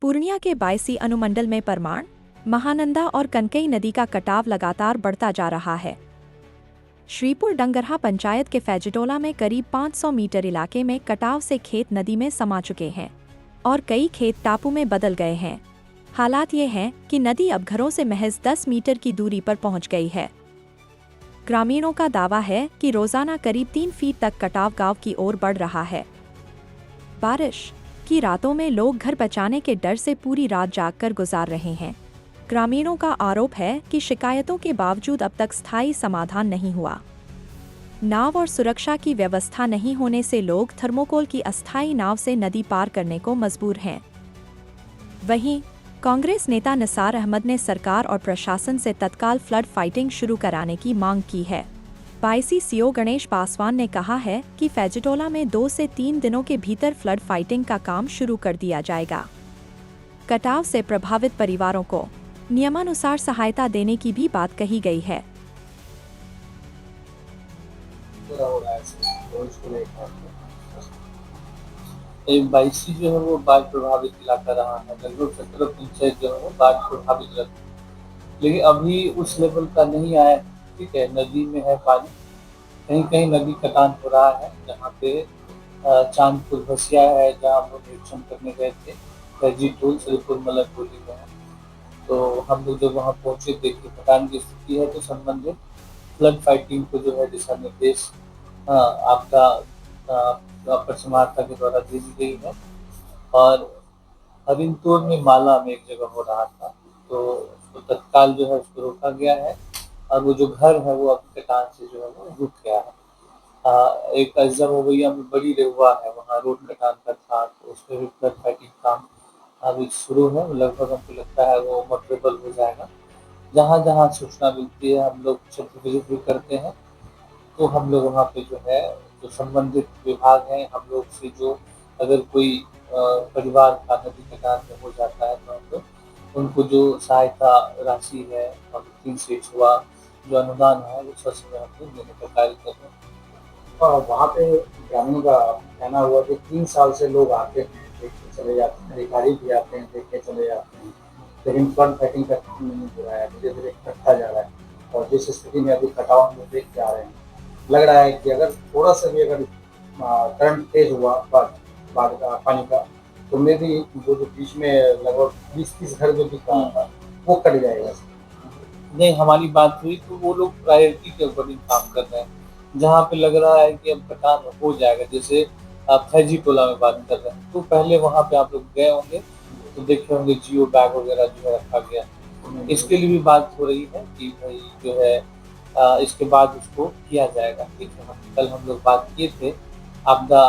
पूर्णिया के बायसी अनुमंडल में परमाण, महानंदा और कनकई नदी का कटाव लगातार बढ़ता जा रहा है। श्रीपुर डंगरहा पंचायत के फैजटोला में करीब 500 मीटर इलाके में कटाव से खेत नदी में समा चुके हैं और कई खेत टापू में बदल गए हैं। हालात ये हैं कि नदी अब घरों से महज 10 मीटर की दूरी पर पहुंच गई है। ग्रामीणों का दावा है कि रोजाना करीब 3 फीट तक कटाव गांव की ओर बढ़ रहा है। बारिश की रातों में लोग घर बचाने के डर से पूरी रात जागकर गुजार रहे हैं। ग्रामीणों का आरोप है कि शिकायतों के बावजूद अब तक स्थायी समाधान नहीं हुआ। नाव और सुरक्षा की व्यवस्था नहीं होने से लोग थर्मोकोल की अस्थायी नाव से नदी पार करने को मजबूर हैं। वहीं कांग्रेस नेता निसार अहमद ने सरकार और प्रशासन से तत्काल फ्लड फाइटिंग शुरू कराने की मांग की है। बायसी सीओ गणेश पासवान ने कहा है कि फैजटोला में 2 से 3 दिनों के भीतर फ्लड फाइटिंग का काम शुरू कर दिया जाएगा। कटाव से प्रभावित परिवारों को नियमानुसार सहायता देने की भी बात कही गई है। बायसी जो है वो बाढ़ प्रभावित इलाका रहा है। लगभग 17 पंचायत जो है वो बाढ़ प्रभावित रहती है, लेकिन अभी उस लेवल का नहीं आया। ठीक है, नदी में है पानी, कहीं कहीं नदी कटान हो रहा है। जहाँ पे चांदपुर भसिया है, जहाँ हम लोग निरीक्षण करने गए थे, फैजी टोल श्रीपुर मलक बोली में है, तो हम लोग जब वहाँ पहुंचे देखे कटान की स्थिति है, तो संबंधित फ्लड फाइटिंग को जो है दिशा निर्देश आपदा अपर समाहर्ता के द्वारा दे दी गई है। और हरिंदपुर में माला में एक जगह हो रहा था, तो उसको तत्काल जो है उसको रोका गया है और वो जो घर है वो अभी कटान से जो है वो रुक गया है। एक अजम ओवैया में बड़ी रेहुआ है, वहाँ रोड कटान का था, तो उसमें भी फ्लड फाइटिंग काम अभी शुरू है। लगभग हमको लगता है वो मोटरेबल हो जाएगा। जहाँ जहाँ सूचना मिलती है हम लोग क्षेत्र विजिट भी करते हैं, तो हम लोग वहाँ पे जो है जो संबंधित विभाग हैं, हम लोग से जो अगर कोई परिवार का नदी कटान में हो जाता है, तो हम लोग उनको जो सहायता राशि है और 3 से हुआ जो अनुदान है वो ससमय हम लोग देने का कार्य कर रहे हैं। और वहाँ पे ग्रामीणों का कहना हुआ कि 3 साल से लोग आते हैं, देख के चले जाते हैं, अधिकारी भी आते हैं, देख के चले जाते हैं, लेकिन फ्लड फाइटिंग का काम नहीं हो रहा है, धीरे धीरे घटता जा रहा है। और जिस स्थिति में अभी कटाव हम लोग देख के आ रहे हैं, लग रहा है कि अगर थोड़ा सा भी अगर करंट तेज हुआ बाढ़ का पानी का, तो मे भी जो बीच में लगभग 20-30 घर जो दिख रहा था वो कट जाएगा। नहीं, हमारी बात हुई तो वो लोग प्रायोरिटी के अकॉर्डिंग काम कर रहे हैं। जहाँ पे लग रहा है कि अब कटान हो जाएगा, जैसे आप फैजी टोला में बात कर रहे हैं, तो पहले वहाँ पे आप लोग गए होंगे तो देखे होंगे जियो बैग वगैरह जो है रखा गया। इसके लिए भी बात हो रही है कि भाई जो है इसके बाद उसको किया जाएगा। ठीक है, कल हम लोग बात किए थे आपदा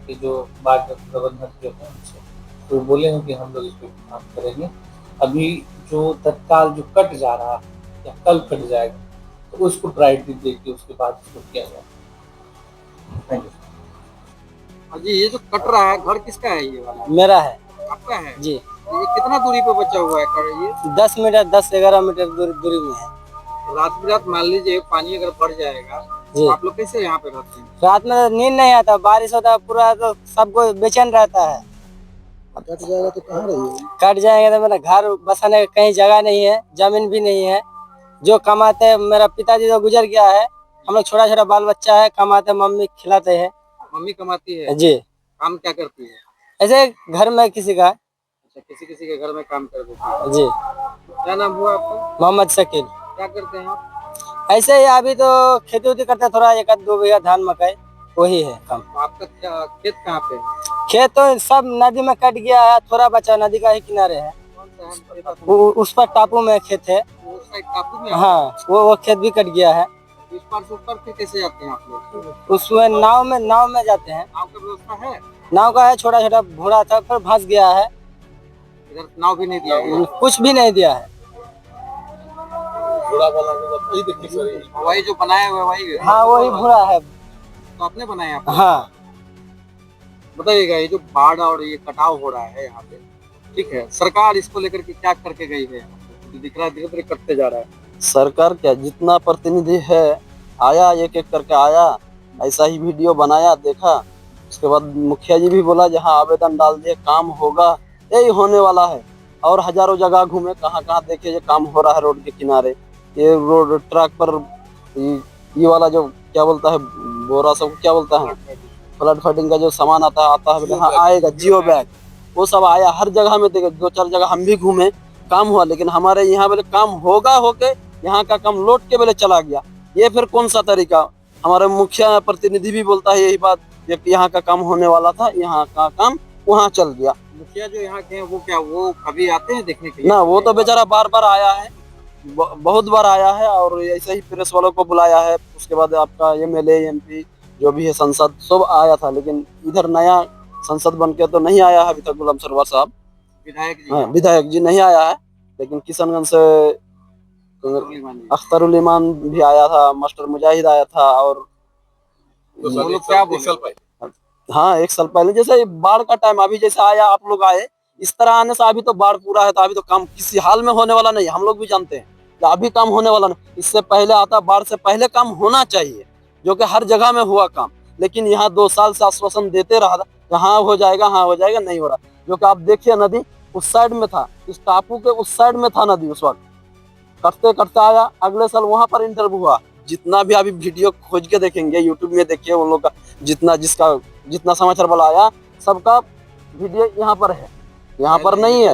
के जो बाढ़ प्रबंधन के हैं उनसे, तो बोले हैं कि हम लोग इस पर काम करेंगे। अभी जो तत्काल जो कट जा रहा है या कल कट जाएगा, तो उसको प्रायोरिटी देके उसके बाद उसको किया जाएगा। Thank you. जी, ये जो कट रहा है घर किसका है? ये वाला मेरा है। आपका है जी। ये कितना दूरी पे बचा हुआ है कर ये? 10 मीटर 10-11 मीटर दूरी में है। रात बिरात मान लीजिए पानी अगर बढ़ जाएगा तो आप लोग कैसे यहाँ पे रहते हैं? रात में नींद नहीं आता, बारिश होता है पूरा, तो सबको बेचैन रहता है। कट जाएगा तो कहाँ रहिए? कट जाएंगे तो मेरा घर बसाने का कहीं जगह नहीं है, जमीन भी नहीं है। जो कमाते हैं, मेरा पिताजी तो गुजर गया है, हम लोग छोटा छोटा बाल बच्चा है, कमाते मम्मी खिलाते हैं। मम्मी कमाती है? जी। काम क्या करती है? ऐसे घर में किसी का। अच्छा, किसी किसी के घर में काम कर देती है। जी। क्या नाम हुआ आपका? मोहम्मद शकील। क्या करते हैं आप? ऐसे ही अभी तो खेती उती करते हैं, थोड़ा 1-2 बीघा धान मकई वही है काम। आपका खेत कहाँ पे है? खेत तो सब नदी में कट गया है, थोड़ा बचा नदी का ही किनारे है। कौन सा है खेत? उस पर टापू में खेत है। उस साइड टापू में? हाँ, वो खेत भी कट गया है। इस पार से उस पार फिर कैसे जाते हैं आप लोग? उसमें नाव में जाते हैं। नाव की व्यवस्था है? नाव का है, छोटा छोटा घोड़ा था, फिर फंस गया है। इधर नाव भी नहीं दिया गया? कुछ भी नहीं दिया है। घोड़ा वाला वही देखिए सर, वही जो बनाया हुआ है वही? हाँ, वही घोड़ा है। तो आपने बनाया आपने? हाँ। बताइएगा, ये जो बाढ़ और ये कटाव हो रहा है यहाँ पे, ठीक है, सरकार इसको लेकर के क्या करके गई है? दिख रहा है धीरे धीरे कटते जा रहा है। सरकार क्या, जितना प्रतिनिधि है आया, एक एक करके आया, ऐसा ही वीडियो बनाया, देखा। उसके बाद मुखिया जी भी बोला जहाँ आवेदन डाल दिए काम होगा, यही होने वाला है। और हजारों जगह घूमे, कहाँ कहाँ देखे ये काम हो रहा है रोड के किनारे। ये रोड ट्रक पर ये वाला जो क्या बोलता है, बोरा सब क्या बोलता है, फ्लड फाइटिंग का जो सामान आता है यहाँ आएगा, जियो बैग, वो सब आया हर जगह में। देखे 2-4 जगह हम भी घूमे, काम हुआ, लेकिन हमारे यहाँ बोले काम होगा होके यहाँ का काम लौट के बोले चला गया। ये फिर कौन सा तरीका? हमारे मुखिया प्रतिनिधि भी बोलता है यही बात, यहाँ का काम होने वाला था, यहाँ का काम वहाँ चल गया। मुखिया जो यहाँ के हैं वो क्या वो कभी आते हैं देखने के लिए? ना, वो तो बेचारा बार बार आया है, बहुत बार आया है, और ऐसे ही प्रेस वालों को बुलाया है। उसके बाद आपका एमएलए एमपी जो भी है संसद सब आया था, लेकिन इधर नया संसद बन के तो नहीं आया है अभी तक गुलाम सरवर साहब, विधायक जी। हाँ विधायक जी नहीं आया है। लेकिन किशनगंज से अख्तरुल ईमान भी आया था, मास्टर मुजाहिद आया था, और वो लोग क्या बोले? हाँ 1 साल पहले जैसे बाढ़ का टाइम अभी जैसे आया आप लोग आए, इस तरह आने से अभी तो बाढ़ पूरा है, तो अभी तो काम किसी हाल में होने वाला नहीं, हम लोग भी जानते हैं कि अभी काम होने वाला नहीं। इससे पहले आता, बाढ़ से पहले काम होना चाहिए, जो कि हर जगह में हुआ काम। लेकिन यहाँ 2 साल से आश्वासन देते रहा कि हाँ हो जाएगा, हाँ हो जाएगा, नहीं हो रहा। जो कि आप देखिए नदी उस साइड में था, इस टापू के उस साइड में था नदी, उस वक्त करते करते आया। अगले साल वहां पर इंटरव्यू हुआ, जितना भी अभी वीडियो खोज के देखेंगे यूट्यूब में, देखिए उन लोग का जितना समाचार वाला आया सबका वीडियो यहाँ पर है, यहाँ पर नहीं है।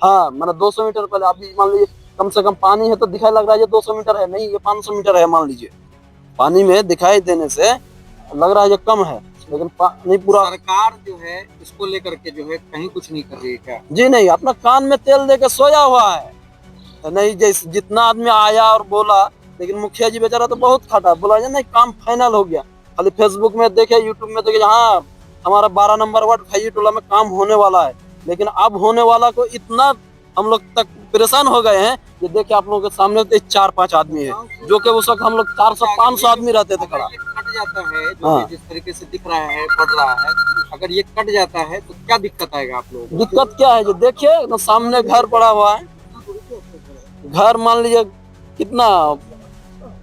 हाँ मैंने 200 मीटर पहले, अभी मान लीजिए कम से कम पानी है तो दिखाई लग रहा है ये 200 मीटर है, नहीं ये 500 मीटर है। मान लीजिए पानी में दिखाई देने से लग रहा है ये कम है, लेकिन नहीं पूरा। सरकार जो है इसको लेकर के जो है कहीं कुछ नहीं कर रही है क्या? जी नहीं, अपना कान में तेल दे के सोया हुआ है। नहीं जैसे जितना आदमी आया और बोला, लेकिन मुखिया जी बेचारा तो बहुत खटा, बोला नहीं काम फाइनल हो गया। खाली फेसबुक में देखे, यूट्यूब में देखे, हाँ हमारा 12 नंबर वार्ड खैरी टोला में काम होने वाला है, लेकिन अब होने वाला को इतना हम लोग तक परेशान हो गए हैं। ये देखिए आप लोगों के सामने तो 4-5 आदमी है, जो कि उस वक्त हम लोग 400-500 आदमी रहते थे खड़ा। ये कट जाता है जो हाँ। जिस तरीके से दिख रहा है, पड़ रहा है, अगर ये कट जाता है तो क्या दिक्कत आएगा आप लोगों को? दिक्कत क्या है, जो देखिए तो सामने घर पड़ा हुआ है, घर मान लीजिए कितना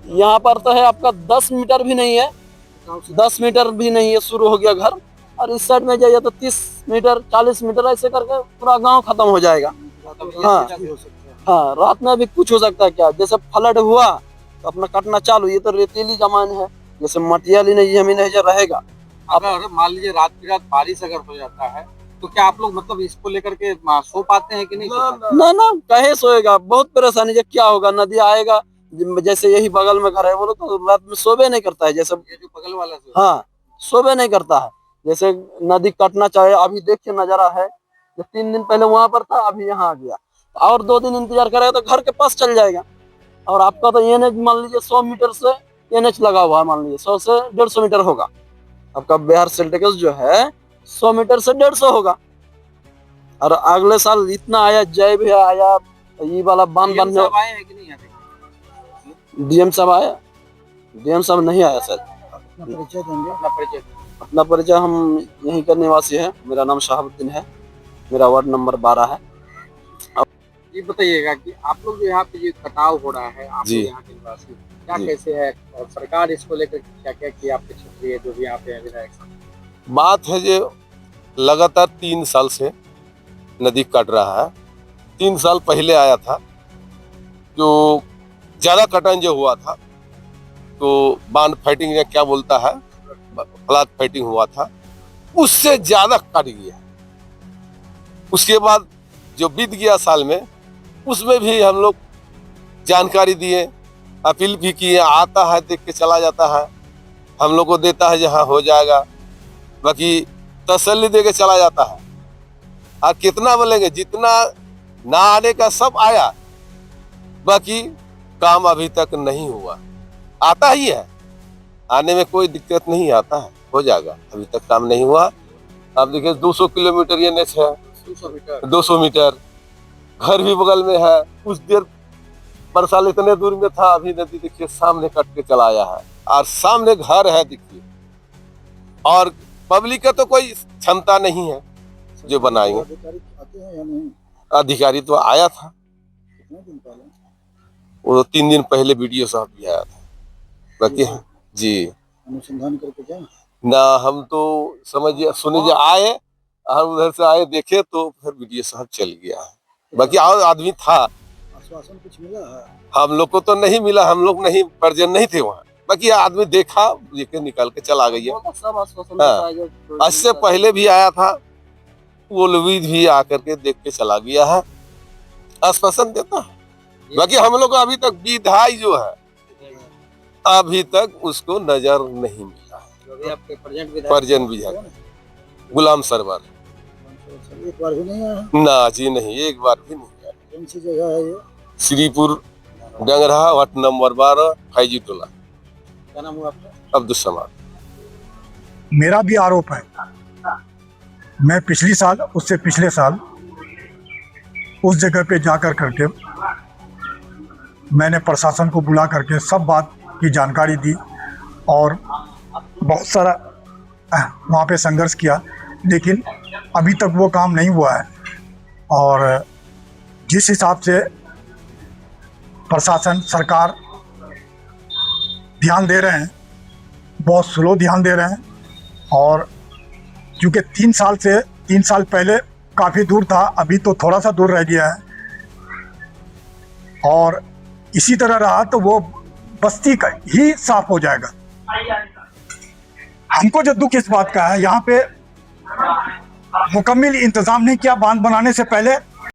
यहाँ पर तो है आपका 10 मीटर भी नहीं है, 10 मीटर भी नहीं है, शुरू हो गया घर। और इस साइड में जाइए तो 30 मीटर 40 मीटर ऐसे करके पूरा गांव खत्म हो जाएगा। हाँ हाँ, रात में भी कुछ हो सकता है। क्या जैसे फ्लड हुआ तो अपना कटना चालू, ये तो रेतीली जमीन है, जैसे मटियाली नहीं जमीन है जो रहेगा। अगर मान लीजिए रात की रात बारिश अगर हो जाता है तो क्या आप लोग मतलब इसको लेकर के सो पाते हैं कि नहीं सो पाते? ना कहे सोएगा, बहुत परेशानी है। क्या होगा, नदी आएगा, जैसे यही बगल में घर है, वो लोग तो रात में सोबे नहीं करता है। जैसे ये जो बगल वाला हाँ सोबे नहीं करता है, जैसे नदी कटना चाहे। अभी देखिए नजारा है, 3 दिन पहले वहां पर था, अभी यहाँ आ गया, और 2 दिन इंतजार करेगा तो घर के पास चल जाएगा। और आपका तो एनएच मान लीजिए 100 मीटर से एनएच लगा हुआ है, मान लीजिए 100 से 150 मीटर होगा आपका। बिहार सिल्टेक्स जो है 100 मीटर से 150 होगा। और अगले साल इतना आया, जय भी आया, ये वाला बांध बनने। आए हैं कि नहीं आते? डीएम साहब आया, डीएम साहब नहीं आया सर। परिचय देंगे, अपना परिचय। अपना परिचय, हम यहीं का निवासी है, मेरा नाम शहाबुद्दीन है, मेरा वार्ड नंबर 12 है। ये बताइएगा कि आप लोग जो यहाँ पे जो कटाव हो रहा है, आप जी। लोग यहाँ के निवासी क्या जी। कैसे है, और सरकार इसको लेकर क्या क्या किया आपके क्षेत्रीय जो भी यहाँ पे है विधायक साहब? बात है जो लगातार 3 साल से नदी कट रहा है। 3 साल पहले आया था, जो ज्यादा कटान जो हुआ था, तो बांध फाइटिंग या क्या बोलता है, फ्लड फाइटिंग हुआ था, उससे ज्यादा कट गया। उसके बाद जो बीत गया साल में, उसमें भी हम लोग जानकारी दिए, अपील भी किए, आता है देख के चला जाता है, हम लोग को देता है जहाँ हो जाएगा, बाकी तसल्ली दे के चला जाता है। और कितना बोलेंगे, जितना ना आने का सब आया, बाकी काम अभी तक नहीं हुआ। आता ही है, आने में कोई दिक्कत नहीं, आता है हो जाएगा, अभी तक काम नहीं हुआ। आप देखिए 200 किलोमीटर एनएच है, 200 मीटर, घर भी बगल में है। कुछ देर पर साल इतने दूर में था, अभी नदी देखिए सामने कट के चला आया है, और सामने घर है देखिए। और पब्लिक का तो कोई क्षमता नहीं है जो बनाएंगे। अधिकारी तो आया था, वो 3 दिन पहले वीडियो साहब भी आया था, बाकी जी अनुसंधान करके जाए ना। हम तो समझिए सुनिए आए, हम उधर से आए देखे तो फिर वीडियो साहब चल गया है, बाकी और आदमी था। आश्वासन कुछ मिला है? हम लोग को तो नहीं मिला, हम लोग नहीं पर्जन नहीं थे वहाँ, बाकी आदमी देखा लेके निकाल के चला गया। वो तो सब आश्वासन हाँ। देता है जो इससे पहले भी आया था, वो लोग भी आकर के देख के चला गया है, आश्वासन देता है। बाकी हम लोग को अभी तक विधायक जो है अभी तक उसको नजर नहीं मिला। जो भी आपके प्रेजेंट विधायक पर्जन विधायक गुलाम सरवर एक बार भी नहीं आया? ना जी नहीं, एक बार भी नहीं आया। कौन सी जगह है ये? श्रीपुर डंगरहा वार्ड नंबर 12 फैजी टोला। क्या नाम हुआ आपका? अब्दुल समाद। मेरा भी आरोप है, मैं पिछली साल उससे पिछले साल उस जगह पे जाकर करके मैंने प्रशासन को बुला करके सब बात की जानकारी दी और बहुत सारा वहाँ पे संघर्ष किया, लेकिन अभी तक वो काम नहीं हुआ है। और जिस हिसाब से प्रशासन सरकार ध्यान दे रहे हैं, बहुत स्लो ध्यान दे रहे हैं। और क्योंकि 3 साल पहले काफ़ी दूर था, अभी तो थोड़ा सा दूर रह गया है। और इसी तरह रहा तो वो बस्ती का ही साफ हो जाएगा। हमको जो दुख इस बात का है, यहाँ पे मुकम्मल इंतजाम नहीं किया बांध बनाने से पहले।